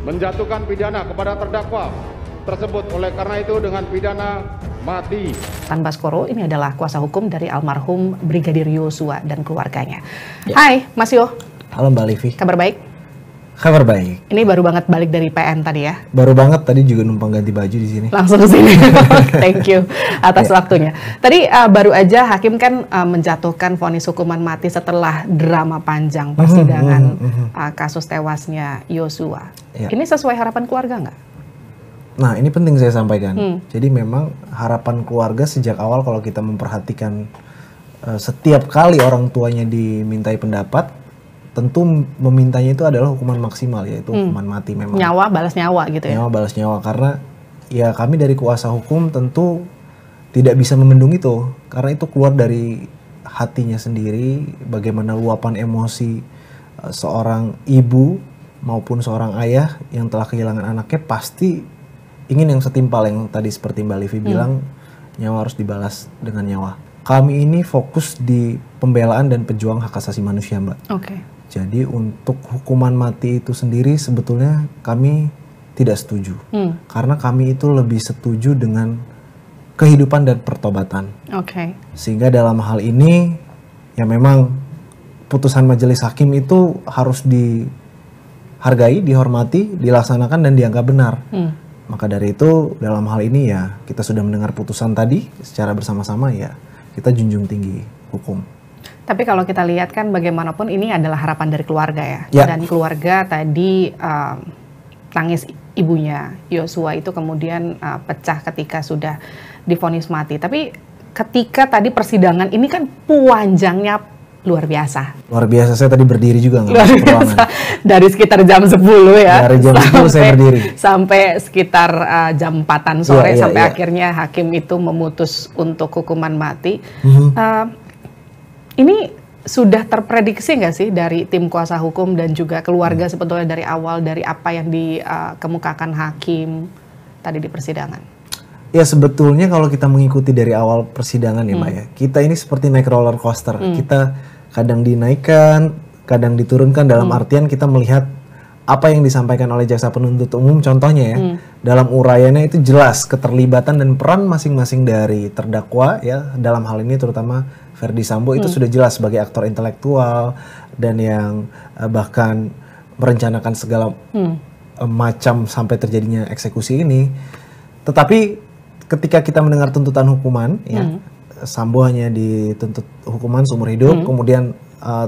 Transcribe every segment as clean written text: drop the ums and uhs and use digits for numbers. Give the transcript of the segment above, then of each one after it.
menjatuhkan pidana kepada terdakwa tersebut. Oleh karena itu dengan pidana mati. Tan Baskoro ini adalah kuasa hukum dari almarhum Brigadir Yosua dan keluarganya. Ya. Hai Mas Yo. Halo Mbak Livi. Kabar baik? Kabar baik. Ini baru banget balik dari PN tadi ya? Baru banget, tadi juga numpang ganti baju di sini. Langsung ke sini. Thank you atas waktunya. Tadi baru aja hakim kan menjatuhkan vonis hukuman mati setelah drama panjang persidangan kasus tewasnya Yosua. Ya. Ini sesuai harapan keluarga nggak? Nah, ini penting saya sampaikan. Jadi memang harapan keluarga sejak awal kalau kita memperhatikan setiap kali orang tuanya dimintai pendapat, tentu memintanya itu adalah hukuman maksimal, yaitu hukuman mati memang. Nyawa balas nyawa gitu ya? Nyawa balas nyawa, karena ya kami dari kuasa hukum tentu tidak bisa membendung itu. Karena itu keluar dari hatinya sendiri, bagaimana luapan emosi seorang ibu maupun seorang ayah yang telah kehilangan anaknya pasti ingin yang setimpal, yang tadi seperti Mbak Livi bilang, nyawa harus dibalas dengan nyawa. Kami ini fokus di pembelaan dan pejuang hak asasi manusia, Mbak. Oke. Jadi untuk hukuman mati itu sendiri sebetulnya kami tidak setuju. Karena kami itu lebih setuju dengan kehidupan dan pertobatan. Oke. Sehingga dalam hal ini ya memang putusan majelis hakim itu harus dihargai, dihormati, dilaksanakan dan dianggap benar. Maka dari itu dalam hal ini ya kita sudah mendengar putusan tadi secara bersama-sama, ya kita junjung tinggi hukum. Tapi kalau kita lihat kan bagaimanapun ini adalah harapan dari keluarga ya. Dan keluarga tadi tangis ibunya Yosua itu kemudian pecah ketika sudah divonis mati. Tapi ketika tadi persidangan ini kan panjangnya luar biasa. Luar biasa, saya tadi berdiri juga nggak masuk ruangan. Dari sekitar jam 10 ya. Dari jam 10 saya berdiri. Sampai sekitar jam 4-an sore sampai akhirnya hakim itu memutus untuk hukuman mati. Ini sudah terprediksi nggak sih dari tim kuasa hukum dan juga keluarga sebetulnya dari awal, dari apa yang dikemukakan hakim tadi di persidangan? Ya sebetulnya kalau kita mengikuti dari awal persidangan ya Mbak ya, kita ini seperti naik roller coaster. Kita kadang dinaikkan, kadang diturunkan, dalam artian kita melihat apa yang disampaikan oleh jaksa penuntut umum, contohnya ya, dalam uraiannya itu jelas keterlibatan dan peran masing-masing dari terdakwa ya, dalam hal ini terutama Ferdy Sambo itu sudah jelas sebagai aktor intelektual dan yang bahkan merencanakan segala macam sampai terjadinya eksekusi ini. Tetapi ketika kita mendengar tuntutan hukuman ya, Sambo hanya dituntut hukuman seumur hidup, kemudian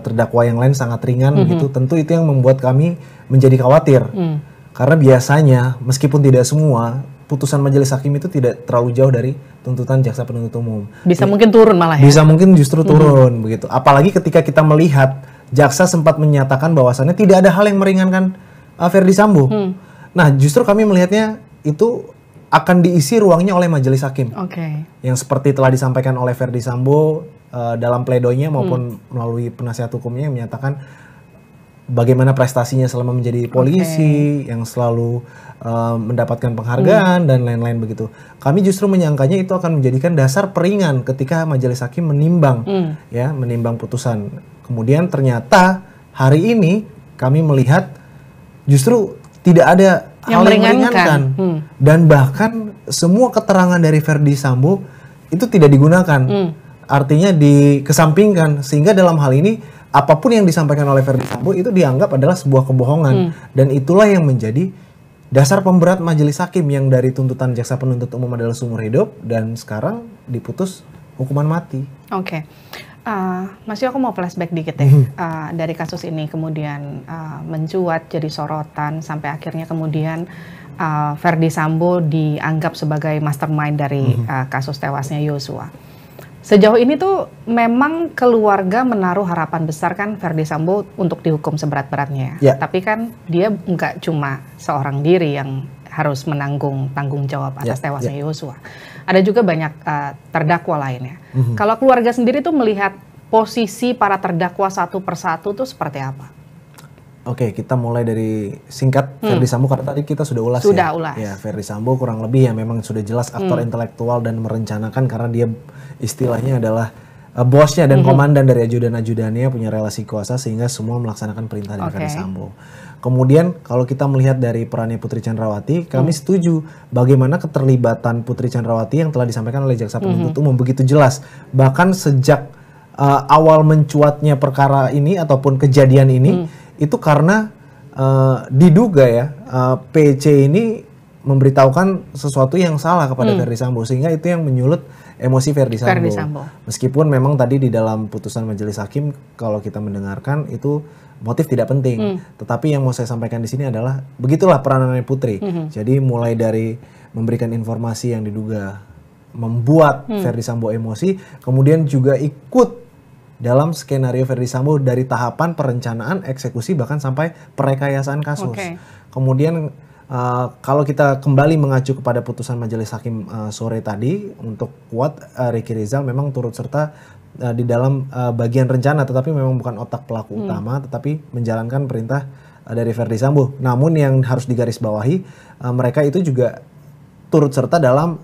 terdakwa yang lain sangat ringan begitu. Tentu itu yang membuat kami menjadi khawatir. Karena biasanya meskipun tidak semua, putusan majelis hakim itu tidak terlalu jauh dari tuntutan jaksa penuntut umum. Bisa mungkin turun malah ya? Bisa mungkin justru turun begitu. Apalagi ketika kita melihat jaksa sempat menyatakan bahwasannya tidak ada hal yang meringankan Ferdy Sambo. Nah justru kami melihatnya itu akan diisi ruangnya oleh majelis hakim. Yang seperti telah disampaikan oleh Ferdy Sambo dalam pledoinya maupun melalui penasihat hukumnya yang menyatakan bagaimana prestasinya selama menjadi polisi, yang selalu mendapatkan penghargaan dan lain-lain begitu. Kami justru menyangkanya itu akan menjadikan dasar peringan ketika majelis hakim menimbang ya, menimbang putusan. Kemudian ternyata hari ini kami melihat justru tidak ada hal yang meringankan. Dan bahkan semua keterangan dari Ferdy Sambo itu tidak digunakan. Artinya dikesampingkan, sehingga dalam hal ini apapun yang disampaikan oleh Ferdy Sambo itu dianggap adalah sebuah kebohongan. Dan itulah yang menjadi dasar pemberat majelis hakim yang dari tuntutan jaksa penuntut umum adalah seumur hidup dan sekarang diputus hukuman mati. Mas Yo, aku mau flashback dikit deh. Dari kasus ini kemudian mencuat jadi sorotan sampai akhirnya kemudian Ferdy Sambo dianggap sebagai mastermind dari kasus tewasnya Yosua. Sejauh ini tuh memang keluarga menaruh harapan besar kan Ferdy Sambo untuk dihukum seberat-beratnya. Tapi kan dia nggak cuma seorang diri yang harus menanggung tanggung jawab atas tewasnya Yosua. Ada juga banyak terdakwa lainnya. Kalau keluarga sendiri tuh melihat posisi para terdakwa satu persatu tuh seperti apa? Oke, kita mulai dari singkat Ferdy Sambo, karena tadi kita sudah ulas ya. Ya, Ferdy Sambo kurang lebih ya memang sudah jelas aktor intelektual dan merencanakan, karena dia istilahnya adalah bosnya dan komandan dari ajudan-ajudannya punya relasi kuasa sehingga semua melaksanakan perintah dari Ferdi Sambo. Kemudian kalau kita melihat dari perannya Putri Chandrawati, kami setuju bagaimana keterlibatan Putri Chandrawati yang telah disampaikan oleh jaksa penuntut umum begitu jelas. Bahkan sejak awal mencuatnya perkara ini ataupun kejadian ini itu karena diduga ya PC ini memberitahukan sesuatu yang salah kepada Ferdi Sambo sehingga itu yang menyulut emosi Ferdi Sambo. Meskipun memang tadi di dalam putusan majelis hakim kalau kita mendengarkan itu motif tidak penting, tetapi yang mau saya sampaikan di sini adalah begitulah peranannya Putri. Jadi mulai dari memberikan informasi yang diduga membuat Ferdi Sambo emosi, kemudian juga ikut dalam skenario Ferdi Sambo dari tahapan perencanaan, eksekusi bahkan sampai perekayasaan kasus. Kemudian kalau kita kembali mengacu kepada putusan majelis hakim sore tadi untuk kuat Ricky Rizal memang turut serta di dalam bagian rencana tetapi memang bukan otak pelaku utama tetapi menjalankan perintah dari Ferdi Sambo. Namun yang harus digarisbawahi mereka itu juga turut serta dalam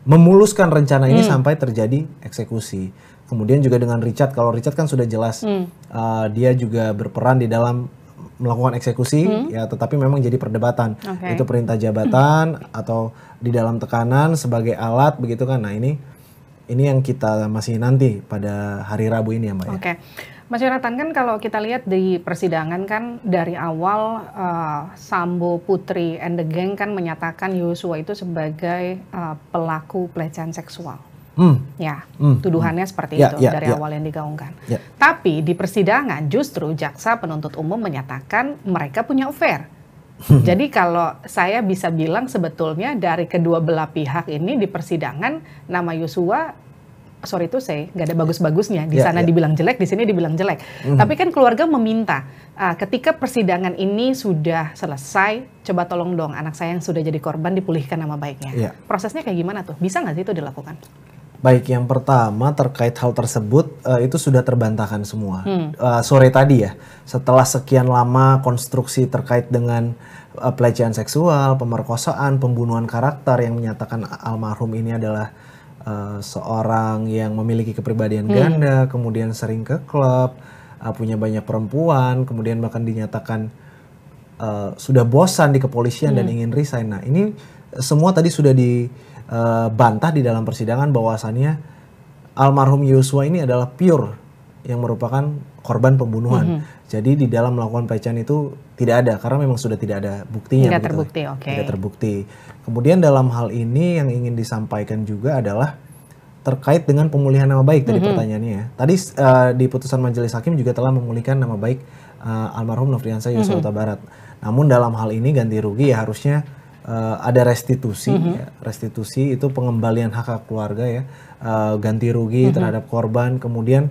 memuluskan rencana ini sampai terjadi eksekusi. Kemudian juga dengan Richard, kalau Richard kan sudah jelas dia juga berperan di dalam melakukan eksekusi ya, tetapi memang jadi perdebatan itu perintah jabatan atau di dalam tekanan sebagai alat begitu kan. Nah ini yang kita masih nanti pada hari Rabu ini ya Mbak. Mas Yonatan, kan kalau kita lihat di persidangan kan dari awal Sambo, Putri, and the gang kan menyatakan Yosua itu sebagai pelaku pelecehan seksual. Tuduhannya seperti itu dari awal yang digaungkan. Tapi di persidangan justru jaksa penuntut umum menyatakan mereka punya affair. Jadi kalau saya bisa bilang sebetulnya dari kedua belah pihak ini di persidangan nama Yosua, sorry itu saya nggak ada bagus-bagusnya. Di sana dibilang jelek, di sini dibilang jelek. Tapi kan keluarga meminta ketika persidangan ini sudah selesai, coba tolong dong anak saya yang sudah jadi korban dipulihkan nama baiknya. Prosesnya kayak gimana tuh? Bisa nggak sih itu dilakukan? Baik, yang pertama terkait hal tersebut itu sudah terbantahkan semua. Sore tadi ya, setelah sekian lama konstruksi terkait dengan pelecehan seksual, pemerkosaan, pembunuhan karakter yang menyatakan almarhum ini adalah seorang yang memiliki kepribadian ganda, kemudian sering ke klub, punya banyak perempuan, kemudian bahkan dinyatakan sudah bosan di kepolisian dan ingin resign. Nah ini semua tadi sudah dibantah di dalam persidangan bahwasannya almarhum Yosua ini adalah pure yang merupakan korban pembunuhan. Jadi di dalam melakukan pelecehan itu tidak ada karena memang sudah tidak ada buktinya. Tidak terbukti, Tidak terbukti. Kemudian dalam hal ini yang ingin disampaikan juga adalah terkait dengan pemulihan nama baik tadi pertanyaannya ya. Tadi di putusan majelis hakim juga telah memulihkan nama baik almarhum Nofriansah Yosua Huta Barat. Namun dalam hal ini ganti rugi ya harusnya ada restitusi. Ya. Restitusi itu pengembalian hak keluarga ya, ganti rugi terhadap korban. Kemudian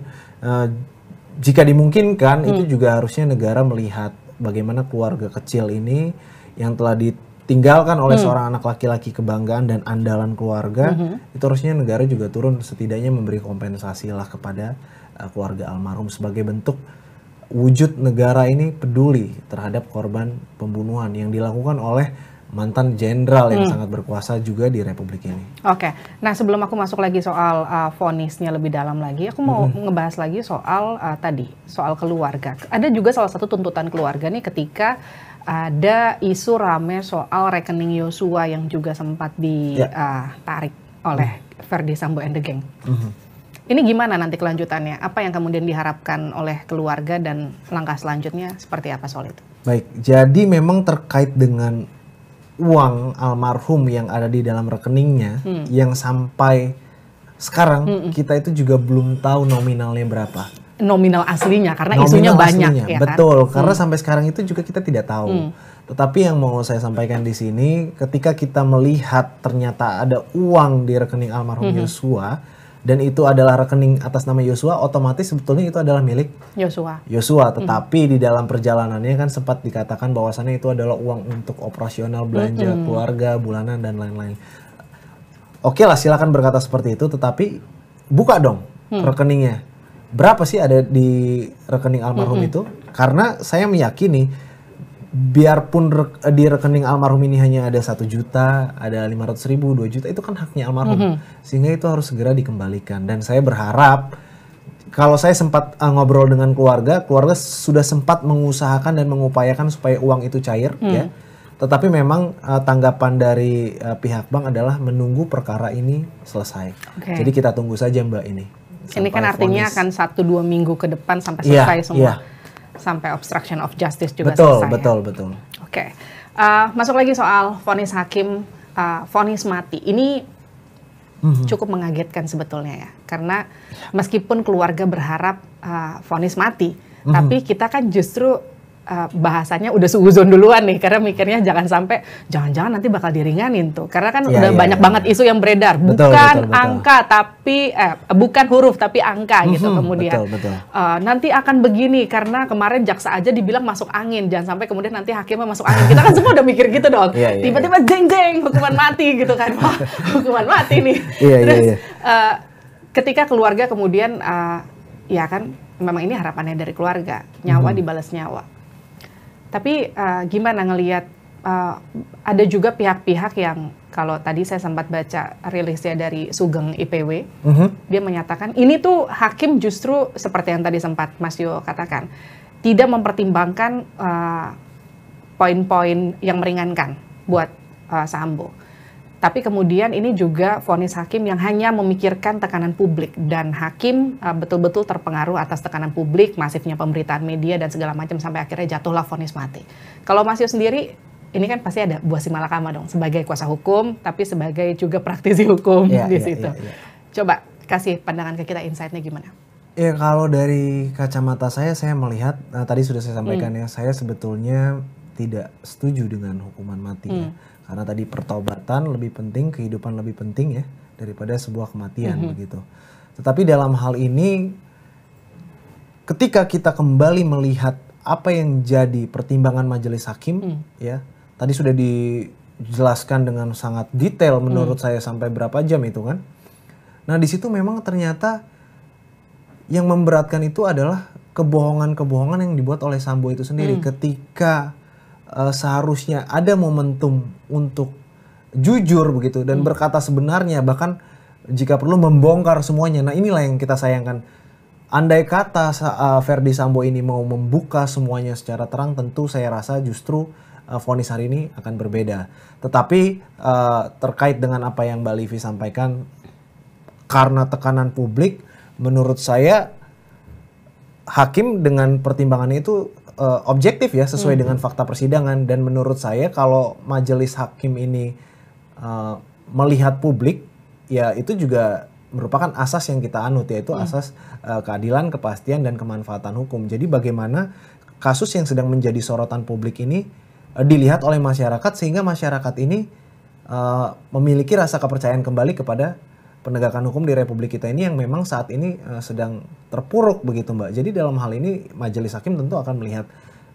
jika dimungkinkan itu juga harusnya negara melihat bagaimana keluarga kecil ini yang telah ditinggalkan oleh seorang anak laki-laki kebanggaan dan andalan keluarga, itu harusnya negara juga turun setidaknya memberi kompensasi lah kepada keluarga almarhum sebagai bentuk wujud negara ini peduli terhadap korban pembunuhan yang dilakukan oleh mantan jenderal yang sangat berkuasa juga di Republik ini. Nah sebelum aku masuk lagi soal vonisnya lebih dalam lagi, aku mau ngebahas lagi soal tadi, soal keluarga. Ada juga salah satu tuntutan keluarga nih ketika ada isu rame soal rekening Yosua yang juga sempat ditarik oleh Ferdi Sambo and the Gang. Ini gimana nanti kelanjutannya? Apa yang kemudian diharapkan oleh keluarga dan langkah selanjutnya seperti apa soal itu? Baik, jadi memang terkait dengan uang almarhum yang ada di dalam rekeningnya yang sampai sekarang kita itu juga belum tahu nominalnya berapa. Nominal aslinya karena isunya banyak ya. Betul, kan? Karena sampai sekarang itu juga kita tidak tahu. Tetapi yang mau saya sampaikan di sini ketika kita melihat ternyata ada uang di rekening almarhum Yosua dan itu adalah rekening atas nama Yosua, otomatis sebetulnya itu adalah milik Yosua. Tetapi di dalam perjalanannya kan sempat dikatakan bahwasannya itu adalah uang untuk operasional belanja keluarga bulanan dan lain-lain. Oke lah, silakan berkata seperti itu, tetapi buka dong rekeningnya. Berapa sih ada di rekening almarhum itu? Karena saya meyakini biarpun di rekening almarhum ini hanya ada 1 juta, ada 500.000, 2 juta, itu kan haknya almarhum. Sehingga itu harus segera dikembalikan. Dan saya berharap, kalau saya sempat ngobrol dengan keluarga sudah sempat mengusahakan dan mengupayakan supaya uang itu cair, ya. Tetapi memang tanggapan dari pihak bank adalah menunggu perkara ini selesai. Jadi kita tunggu saja Mbak ini. Ini kan artinya akan 1-2 minggu ke depan sampai selesai semua. Sampai obstruction of justice juga selesai. Betul. Oke. Masuk lagi soal vonis hakim, vonis mati. Ini cukup mengagetkan sebetulnya ya. Karena meskipun keluarga berharap vonis mati, tapi kita kan justru bahasanya udah suuzon duluan nih, karena mikirnya jangan-jangan nanti bakal diringanin tuh, karena kan udah banyak banget isu yang beredar, bukan angka tapi bukan huruf tapi angka gitu, kemudian nanti akan begini karena kemarin jaksa aja dibilang masuk angin, jangan sampai kemudian nanti hakimnya masuk angin, kita kan semua udah mikir gitu dong, tiba-tiba jeng hukuman mati gitu kan, wah hukuman mati nih, terus ketika keluarga kemudian ya kan memang ini harapannya dari keluarga, nyawa dibalas nyawa. Tapi gimana ngelihat ada juga pihak-pihak yang kalau tadi saya sempat baca rilisnya dari Sugeng IPW, dia menyatakan ini tuh hakim justru seperti yang tadi sempat Mas Yo katakan, tidak mempertimbangkan poin-poin yang meringankan buat Sambo. Tapi kemudian ini juga vonis hakim yang hanya memikirkan tekanan publik, dan hakim betul-betul terpengaruh atas tekanan publik, masifnya pemberitaan media dan segala macam sampai akhirnya jatuhlah vonis mati. Kalau Mas Yo sendiri, ini kan pasti ada buah simalakama dong sebagai kuasa hukum, tapi sebagai juga praktisi hukum di situ. Coba kasih pandangan ke kita, insight-nya gimana? Ya kalau dari kacamata saya melihat, tadi sudah saya sampaikan ya, saya sebetulnya tidak setuju dengan hukuman mati ya. Karena tadi pertobatan lebih penting, kehidupan lebih penting ya daripada sebuah kematian begitu. Tetapi dalam hal ini ketika kita kembali melihat apa yang jadi pertimbangan majelis hakim ya, tadi sudah dijelaskan dengan sangat detail menurut saya sampai berapa jam itu kan. Nah, di situ memang ternyata yang memberatkan itu adalah kebohongan-kebohongan yang dibuat oleh Sambo itu sendiri ketika seharusnya ada momentum untuk jujur begitu dan berkata sebenarnya, bahkan jika perlu membongkar semuanya. Nah, inilah yang kita sayangkan. Andai kata Ferdy Sambo ini mau membuka semuanya secara terang, tentu saya rasa justru vonis hari ini akan berbeda. Tetapi terkait dengan apa yang Mbak Livi sampaikan, karena tekanan publik, menurut saya hakim dengan pertimbangannya itu objektif ya, sesuai dengan fakta persidangan. Dan menurut saya kalau majelis hakim ini melihat publik, ya itu juga merupakan asas yang kita anut, yaitu asas keadilan, kepastian, dan kemanfaatan hukum. Jadi bagaimana kasus yang sedang menjadi sorotan publik ini dilihat oleh masyarakat, sehingga masyarakat ini memiliki rasa kepercayaan kembali kepada penegakan hukum di Republik kita ini yang memang saat ini sedang terpuruk begitu Mbak. Jadi dalam hal ini majelis hakim tentu akan melihat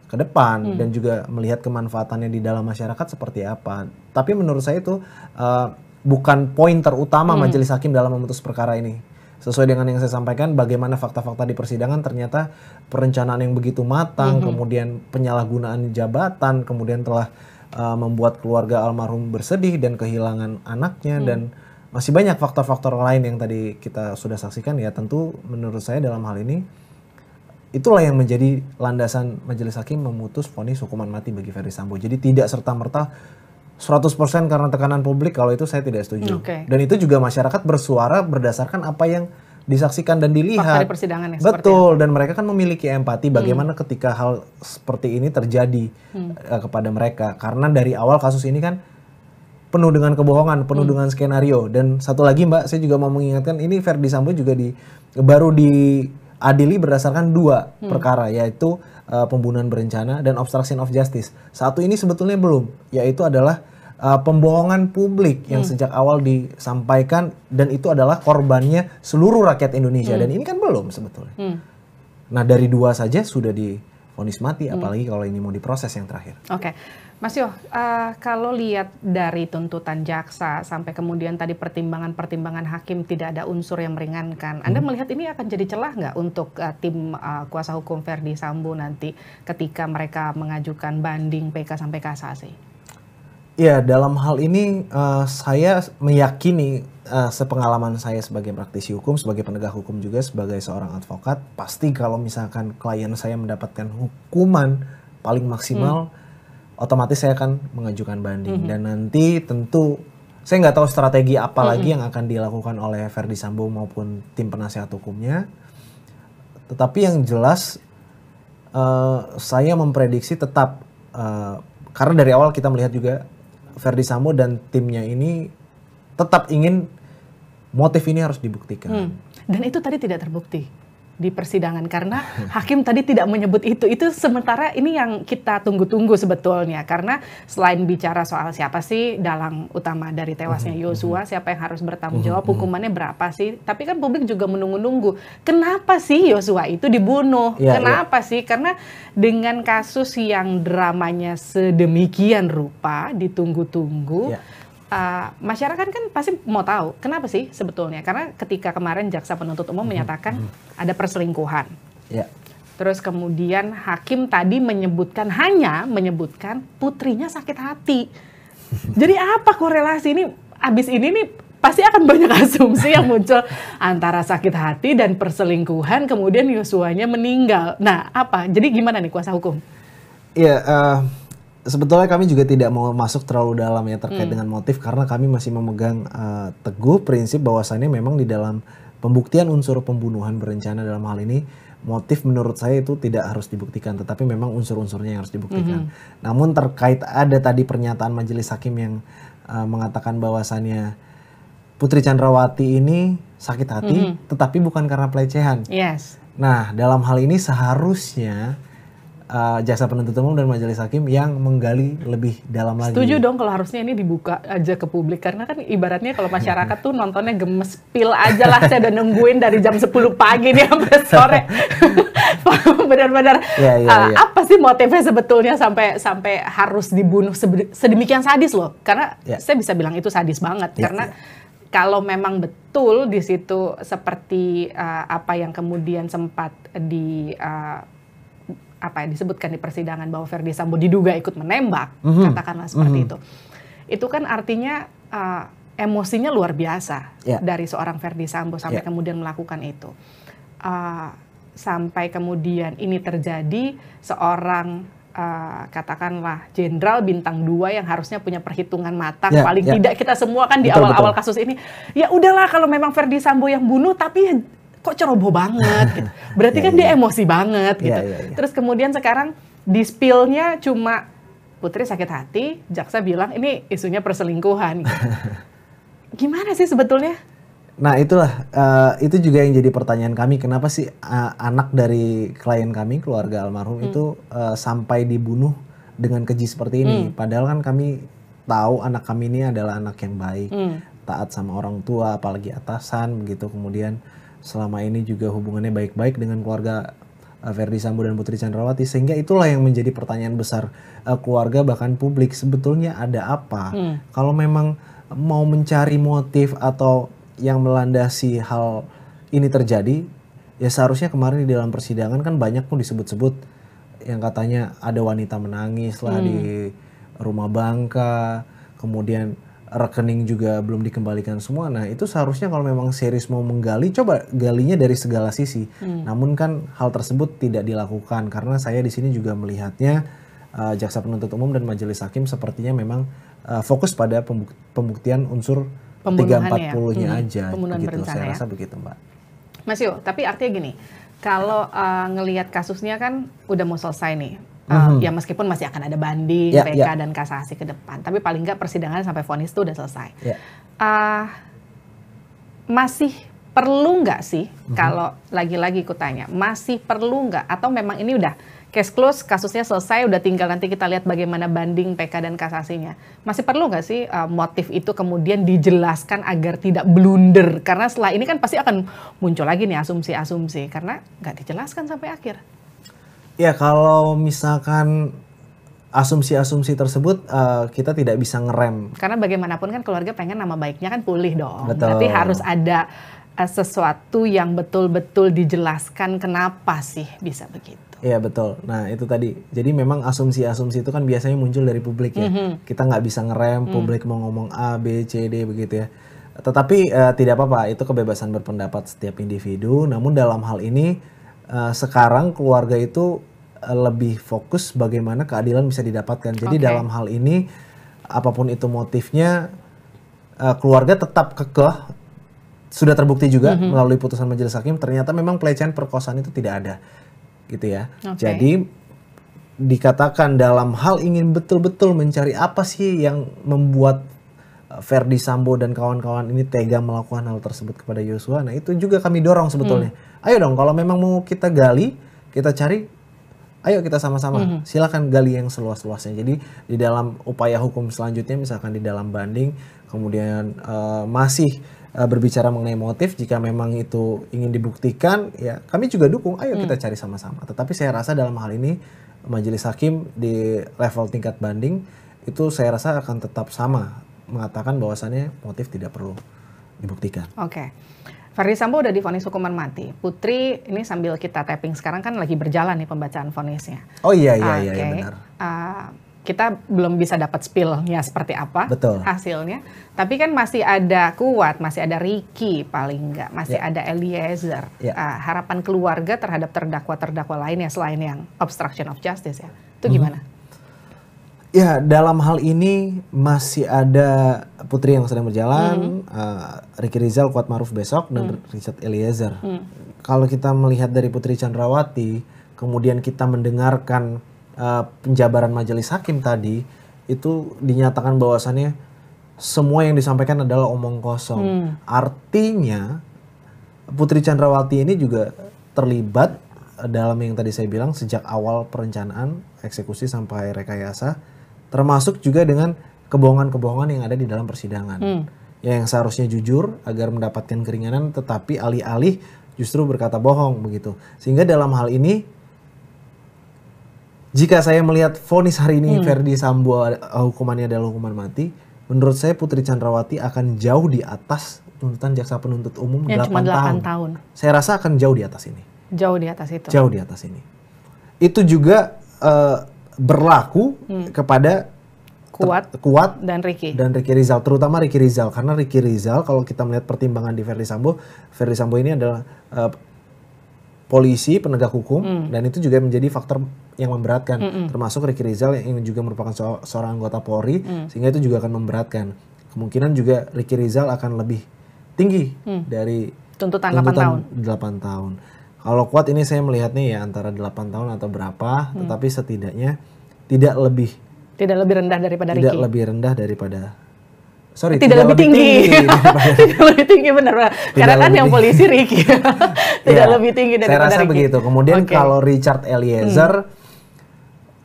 ke depan dan juga melihat kemanfaatannya di dalam masyarakat seperti apa. Tapi menurut saya itu bukan poin terutama majelis hakim dalam memutus perkara ini. Sesuai dengan yang saya sampaikan, bagaimana fakta-fakta di persidangan ternyata perencanaan yang begitu matang, kemudian penyalahgunaan jabatan, kemudian telah membuat keluarga almarhum bersedih dan kehilangan anaknya, dan masih banyak faktor-faktor lain yang tadi kita sudah saksikan. Ya tentu menurut saya dalam hal ini itulah yang menjadi landasan majelis hakim memutus vonis hukuman mati bagi Ferdy Sambo. Jadi tidak serta-merta 100% karena tekanan publik, kalau itu saya tidak setuju. Dan itu juga masyarakat bersuara berdasarkan apa yang disaksikan dan dilihat. Fakta di persidangan ya. Betul, dan mereka kan memiliki empati bagaimana ketika hal seperti ini terjadi kepada mereka. Karena dari awal kasus ini kan penuh dengan kebohongan, penuh dengan skenario. Dan satu lagi Mbak, saya juga mau mengingatkan, ini Ferdy Sambo juga baru diadili berdasarkan 2 perkara, yaitu pembunuhan berencana dan obstruction of justice. Satu ini sebetulnya belum, yaitu adalah pembohongan publik yang sejak awal disampaikan, dan itu adalah korbannya seluruh rakyat Indonesia, dan ini kan belum sebetulnya. Nah, dari 2 saja sudah vonis mati, apalagi kalau ini mau diproses yang terakhir. Oke, Mas Yo, kalau lihat dari tuntutan jaksa sampai kemudian tadi pertimbangan hakim tidak ada unsur yang meringankan, Anda melihat ini akan jadi celah nggak untuk tim kuasa hukum Verdi Sambo nanti ketika mereka mengajukan banding PK sampai kasasi? Ya, dalam hal ini saya meyakini sepengalaman saya sebagai praktisi hukum, sebagai penegak hukum juga, sebagai seorang advokat, pasti kalau misalkan klien saya mendapatkan hukuman paling maksimal, otomatis saya akan mengajukan banding. Dan nanti tentu saya nggak tahu strategi apa lagi yang akan dilakukan oleh Verdi Sambo maupun tim penasihat hukumnya. Tetapi yang jelas saya memprediksi tetap, karena dari awal kita melihat juga Verdi Sambo dan timnya ini tetap ingin motif ini harus dibuktikan. Dan itu tadi tidak terbukti di persidangan karena hakim tadi tidak menyebut itu. Itu sementara ini yang kita tunggu-tunggu sebetulnya, karena selain bicara soal siapa sih dalang utama dari tewasnya Yosua, siapa yang harus bertanggung jawab, hukumannya berapa sih, tapi kan publik juga menunggu-nunggu kenapa sih Yosua itu dibunuh, kenapa sih, karena dengan kasus yang dramanya sedemikian rupa ditunggu-tunggu, masyarakat kan pasti mau tahu kenapa sih sebetulnya, karena ketika kemarin jaksa penuntut umum menyatakan ada perselingkuhan, terus kemudian hakim tadi hanya menyebutkan putrinya sakit hati. Jadi apa korelasi ini? Abis ini nih pasti akan banyak asumsi yang muncul antara sakit hati dan perselingkuhan, kemudian Yosuanya meninggal. Nah apa? Jadi gimana nih kuasa hukum? Sebetulnya kami juga tidak mau masuk terlalu dalam ya terkait dengan motif, karena kami masih memegang teguh prinsip bahwasannya memang di dalam pembuktian unsur pembunuhan berencana dalam hal ini, motif menurut saya itu tidak harus dibuktikan, tetapi memang unsur-unsurnya yang harus dibuktikan. Namun terkait ada tadi pernyataan majelis hakim yang mengatakan bahwasannya Putri Chandrawati ini sakit hati, tetapi bukan karena pelecehan. Nah, dalam hal ini seharusnya jaksa penuntut umum dan majelis hakim yang menggali lebih dalam lagi. Setuju dong kalau harusnya ini dibuka aja ke publik, karena kan ibaratnya kalau masyarakat tuh nontonnya gemes, pil aja lah, saya udah nungguin dari jam 10 pagi nih sampai sore. Benar-benar apa sih motifnya sebetulnya sampai harus dibunuh sedemikian sadis loh, karena saya bisa bilang itu sadis banget, karena kalau memang betul di situ seperti apa yang kemudian sempat disebutkan di persidangan bahwa Verdi Sambo diduga ikut menembak, katakanlah seperti itu kan artinya emosinya luar biasa dari seorang Verdi Sambo sampai kemudian melakukan itu, sampai kemudian ini terjadi seorang katakanlah jenderal bintang 2 yang harusnya punya perhitungan matang, paling tidak kita semua kan di awal-awal kasus ini, ya udahlah kalau memang Verdi Sambo yang bunuh, tapi kok ceroboh banget gitu. Berarti kan dia emosi banget gitu. Terus kemudian sekarang di-spill-nya cuma Putri sakit hati, jaksa bilang ini isunya perselingkuhan gitu. Gimana sih sebetulnya? Nah itulah, itu juga yang jadi pertanyaan kami, kenapa sih anak dari klien kami, keluarga almarhum itu sampai dibunuh dengan keji seperti ini. Padahal kan kami tahu anak kami ini adalah anak yang baik, taat sama orang tua, apalagi atasan begitu, kemudian selama ini juga hubungannya baik-baik dengan keluarga Verdi Sambo dan Putri Chandrawati, sehingga itulah yang menjadi pertanyaan besar keluarga bahkan publik, sebetulnya ada apa? Kalau memang mau mencari motif atau yang melandasi hal ini terjadi, ya seharusnya kemarin di dalam persidangan kan banyak pun disebut-sebut yang katanya ada wanita menangis lah di rumah bangka, kemudian rekening juga belum dikembalikan semua. Nah itu seharusnya kalau memang serius mau menggali, coba galinya dari segala sisi. Namun kan hal tersebut tidak dilakukan, karena saya di sini juga melihatnya jaksa penuntut umum dan majelis hakim sepertinya memang fokus pada pembuktian unsur 340-nya aja. Begitu, saya rasa begitu Mbak. Mas Yo, tapi artinya gini, kalau ngelihat kasusnya kan udah mau selesai nih. Ya meskipun masih akan ada banding, PK dan kasasi ke depan, tapi paling nggak persidangan sampai vonis itu udah selesai. Masih perlu nggak sih, kalau lagi-lagi aku tanya, masih perlu nggak, atau memang ini udah case close, kasusnya selesai, udah tinggal nanti kita lihat bagaimana banding PK dan kasasinya. Masih perlu nggak sih motif itu kemudian dijelaskan agar tidak blunder, karena setelah ini kan pasti akan muncul lagi nih asumsi-asumsi, karena nggak dijelaskan sampai akhir. Ya kalau misalkan asumsi-asumsi tersebut kita tidak bisa ngerem. Karena bagaimanapun kan keluarga pengen nama baiknya kan pulih dong. Betul. Berarti harus ada sesuatu yang betul-betul dijelaskan kenapa sih bisa begitu. Iya betul. Nah itu tadi. Jadi memang asumsi-asumsi itu kan biasanya muncul dari publik ya. Kita nggak bisa ngerem publik mau ngomong A, B, C, D begitu ya. Tetapi tidak apa-apa. Itu kebebasan berpendapat setiap individu. Namun dalam hal ini sekarang keluarga itu lebih fokus bagaimana keadilan bisa didapatkan. Jadi dalam hal ini apapun itu motifnya, keluarga tetap kekeh. Sudah terbukti juga melalui putusan majelis hakim ternyata memang pelecehan perkosaan itu tidak ada, gitu ya. Jadi dikatakan dalam hal ingin betul-betul mencari apa sih yang membuat Ferdy Sambo dan kawan-kawan ini tega melakukan hal tersebut kepada Yosua. Nah itu juga kami dorong sebetulnya. Ayo dong kalau memang mau kita gali, kita cari, ayo kita sama-sama silakan gali yang seluas-luasnya. Jadi di dalam upaya hukum selanjutnya misalkan di dalam banding, kemudian masih berbicara mengenai motif, jika memang itu ingin dibuktikan ya kami juga dukung, ayo kita cari sama-sama. Tetapi saya rasa dalam hal ini majelis hakim di level tingkat banding itu saya rasa akan tetap sama mengatakan bahwasannya motif tidak perlu dibuktikan. Ferdy Sambo udah divonis hukuman mati. Putri ini sambil kita tapping sekarang kan lagi berjalan nih pembacaan vonisnya. Oh iya benar. Kita belum bisa dapat spill-nya seperti apa hasilnya. Tapi kan masih ada Kuat, masih ada Ricky paling enggak, masih ada Eliezer. Harapan keluarga terhadap terdakwa-terdakwa lainnya selain yang obstruction of justice ya. Itu gimana? Ya dalam hal ini masih ada Putri yang sedang berjalan, Ricky Rizal, Kuat Maruf besok, dan Richard Eliezer. Kalau kita melihat dari Putri Chandrawati, kemudian kita mendengarkan penjabaran majelis hakim tadi, itu dinyatakan bahwasannya semua yang disampaikan adalah omong kosong. Artinya Putri Chandrawati ini juga terlibat dalam yang tadi saya bilang sejak awal perencanaan, eksekusi sampai rekayasa, termasuk juga dengan kebohongan-kebohongan yang ada di dalam persidangan. Yang seharusnya jujur agar mendapatkan keringanan, tetapi alih-alih justru berkata bohong begitu. Sehingga dalam hal ini, jika saya melihat vonis hari ini Ferdy Sambo hukumannya adalah hukuman mati, menurut saya Putri Chandrawati akan jauh di atas tuntutan jaksa penuntut umum 8 tahun. Saya rasa akan jauh di atas ini. Jauh di atas itu. Jauh di atas ini. Itu juga berlaku kepada Kuat dan Ricky Rizal, terutama Ricky Rizal, karena Ricky Rizal kalau kita melihat pertimbangan di Ferdy Sambo ini adalah polisi penegak hukum dan itu juga menjadi faktor yang memberatkan, termasuk Ricky Rizal yang juga merupakan seorang anggota Polri, sehingga itu juga akan memberatkan. Kemungkinan juga Ricky Rizal akan lebih tinggi dari tuntutan 8 tahun. Kalau Kuat ini saya melihatnya ya antara 8 tahun atau berapa, tetapi setidaknya tidak lebih rendah daripada Ricky. Tidak lebih rendah daripada tidak lebih tinggi. Tidak lebih tinggi benar. Karena kan yang polisi Ricky. Tidak lebih tinggi daripada Ricky. Saya rasa begitu. Kemudian kalau Richard Eliezer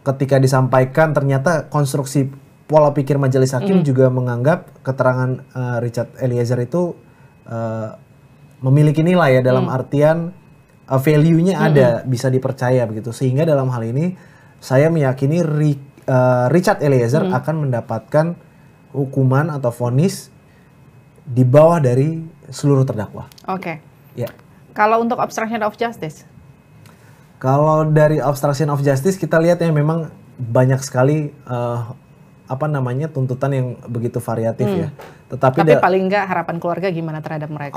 ketika disampaikan ternyata konstruksi pola pikir majelis hakim juga menganggap keterangan Richard Eliezer itu memiliki nilai ya dalam artian value-nya ada, bisa dipercaya begitu. Sehingga dalam hal ini saya meyakini Richard Eliezer akan mendapatkan hukuman atau vonis di bawah dari seluruh terdakwa. Ya. Kalau untuk obstruction of justice? Kalau dari obstruction of justice kita lihat ya memang banyak sekali tuntutan yang begitu variatif ya. Tapi paling enggak harapan keluarga gimana terhadap mereka?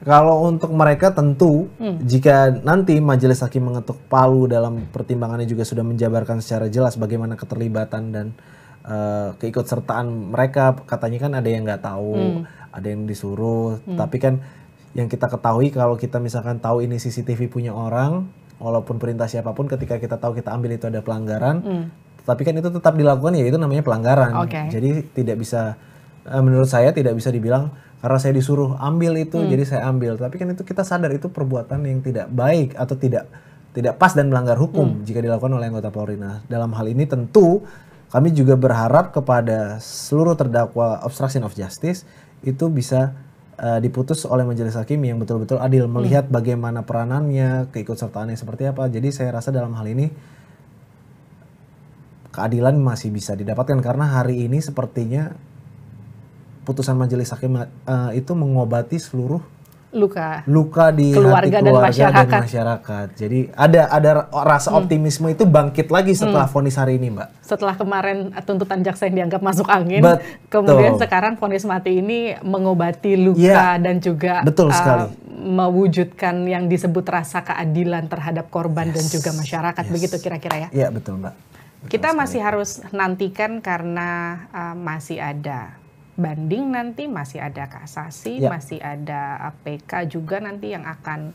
Kalau untuk mereka tentu jika nanti majelis hakim mengetuk palu dalam pertimbangannya juga sudah menjabarkan secara jelas bagaimana keterlibatan dan keikutsertaan mereka, katanya kan ada yang nggak tahu, ada yang disuruh, tapi kan yang kita ketahui kalau kita misalkan tahu ini CCTV punya orang, walaupun perintah siapapun ketika kita tahu kita ambil itu ada pelanggaran, tapi kan itu tetap dilakukan ya itu namanya pelanggaran. Jadi tidak bisa, menurut saya tidak bisa dibilang karena saya disuruh ambil itu jadi saya ambil, tapi kan itu kita sadar itu perbuatan yang tidak baik atau tidak pas dan melanggar hukum jika dilakukan oleh anggota Polri. Nah dalam hal ini tentu kami juga berharap kepada seluruh terdakwa obstruction of justice itu bisa diputus oleh majelis hakim yang betul-betul adil, melihat bagaimana peranannya, keikutsertaannya seperti apa. Jadi saya rasa dalam hal ini keadilan masih bisa didapatkan karena hari ini sepertinya putusan majelis hakim itu mengobati seluruh luka di keluarga hati keluarga dan dan masyarakat. Jadi ada rasa optimisme itu bangkit lagi setelah vonis hari ini, Mbak. Setelah kemarin tuntutan jaksa yang dianggap masuk angin, Betul. kemudian sekarang vonis mati ini mengobati luka dan juga betul sekali. mewujudkan yang disebut rasa keadilan terhadap korban dan juga masyarakat. Begitu kira-kira ya? Iya, betul, Mbak. Betul Kita sekali. masih harus nantikan karena masih ada banding nanti, masih ada kasasi, masih ada PK juga nanti yang akan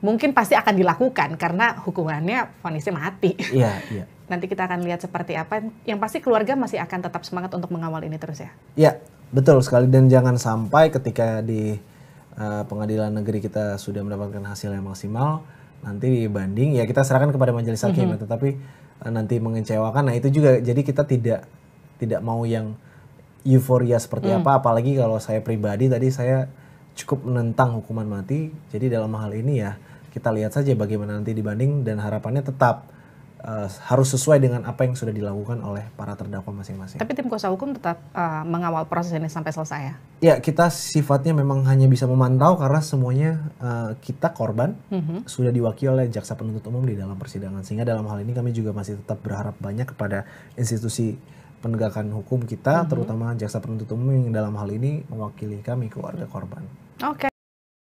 mungkin pasti akan dilakukan karena hukumannya vonisnya mati. Iya. Nanti kita akan lihat seperti apa. Yang pasti keluarga masih akan tetap semangat untuk mengawal ini terus ya. Iya, betul sekali, dan jangan sampai ketika di pengadilan negeri kita sudah mendapatkan hasil yang maksimal, nanti dibanding ya kita serahkan kepada majelis hakim, tetapi nanti mengecewakan. Nah itu juga, jadi kita tidak mau yang euforia seperti apa, apalagi kalau saya pribadi tadi saya cukup menentang hukuman mati. Jadi dalam hal ini ya kita lihat saja bagaimana nanti dibanding, dan harapannya tetap harus sesuai dengan apa yang sudah dilakukan oleh para terdakwa masing-masing. Tapi tim kuasa hukum tetap mengawal proses ini sampai selesai ya? Ya, kita sifatnya memang hanya bisa memantau karena semuanya kita korban sudah diwakili oleh jaksa penuntut umum di dalam persidangan. Sehingga dalam hal ini kami juga masih tetap berharap banyak kepada institusi penegakan hukum kita, terutama jaksa penuntut umum yang dalam hal ini mewakili kami, keluarga korban. Oke.